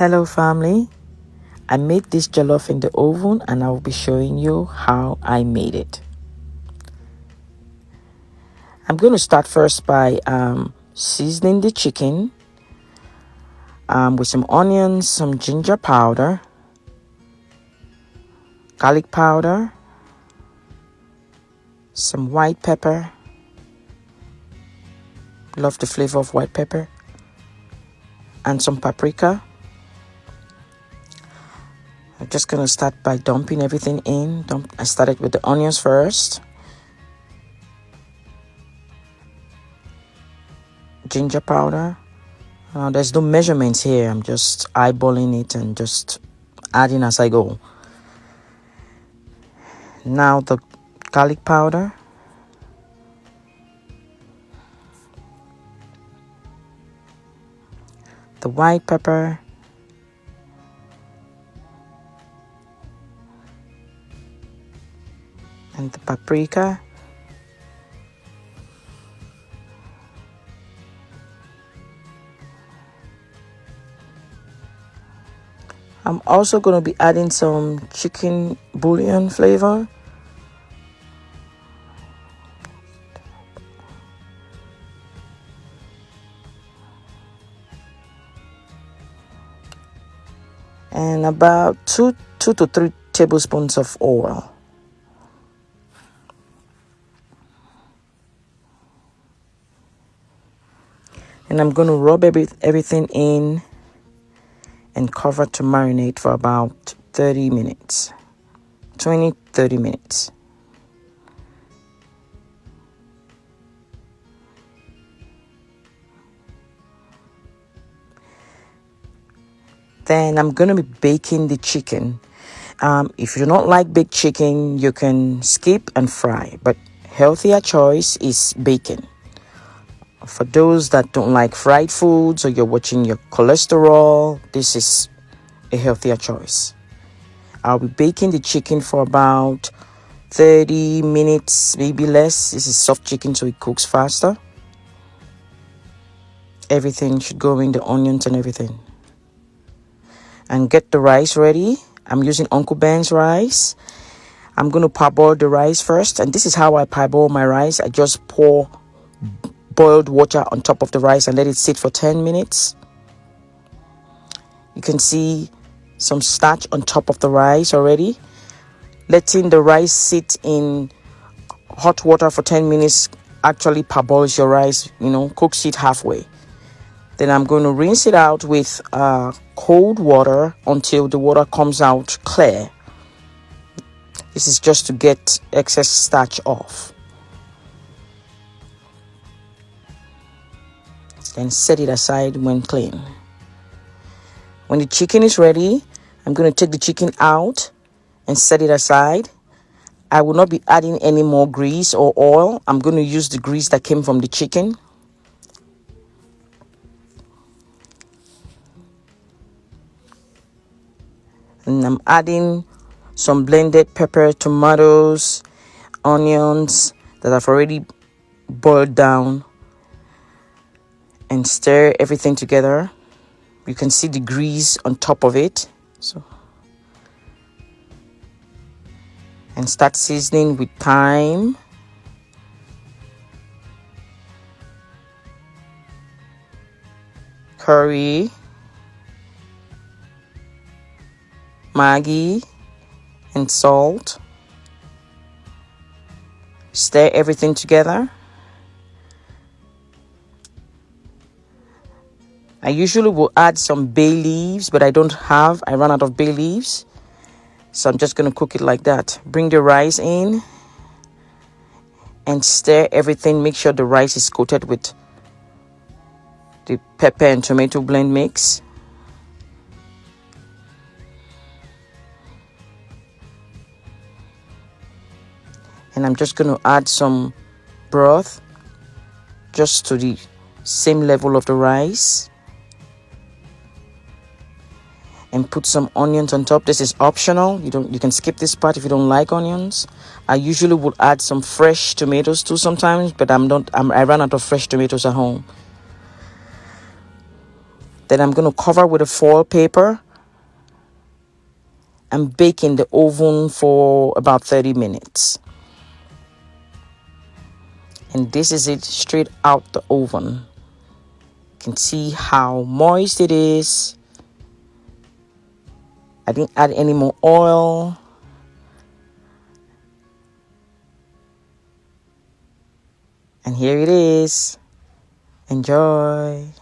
Hello family, I made this jollof in the oven and I'll be showing you how I made it. I'm going to start first by seasoning the chicken with some onions, some ginger powder, garlic powder, some white pepper. Love the flavor of white pepper, and some paprika. I'm just going to start by dumping everything in. I started with the onions first. Ginger powder. There's no measurements here. I'm just eyeballing it and just adding as I go. Now the garlic powder. The white pepper. And the paprika. I'm also going to be adding some chicken bouillon flavor. And about 2 to 3 tablespoons of oil. And I'm going to rub everything in and cover to marinate for about 30 minutes. 20-30 minutes. Then I'm going to be baking the chicken. If you do not like baked chicken, you can skip and fry. But healthier choice is bacon. For those that don't like fried foods or you're watching your cholesterol, this is a healthier choice. I'll be baking the chicken for about 30 minutes, maybe less. This is soft chicken, so it cooks faster. Everything should go in, the onions and everything. And get the rice ready. I'm using Uncle Ben's rice. I'm going to parboil the rice first. And this is how I parboil my rice. I just pour boiled water on top of the rice and let it sit for 10 minutes. You can see some starch on top of the rice already. Letting the rice sit in hot water for 10 minutes actually parboils your rice, cooks it halfway. Then I'm going to rinse it out with cold water until the water comes out clear. This is just to get excess starch off. Then set it aside when clean. When the chicken is ready, I'm going to take the chicken out and set it aside. I will not be adding any more grease or oil. I'm going to use the grease that came from the chicken. And I'm adding some blended pepper, tomatoes, onions that I've already boiled down. And stir everything together. You can see the grease on top of it. And start seasoning with thyme, curry, Maggi, and salt. Stir everything together. I usually will add some bay leaves, but I ran out of bay leaves. So I'm just going to cook it like that. Bring the rice in and stir everything. Make sure the rice is coated with the pepper and tomato blend mix. And I'm just going to add some broth just to the same level of the rice. And put some onions on top. This is optional. You can skip this part if you don't like onions. I usually would add some fresh tomatoes too sometimes, but I ran out of fresh tomatoes at home. Then I'm going to cover with a foil paper and bake in the oven for about 30 minutes. And this is it straight out the oven. You can see how moist it is. I didn't add any more oil. And here it is. Enjoy.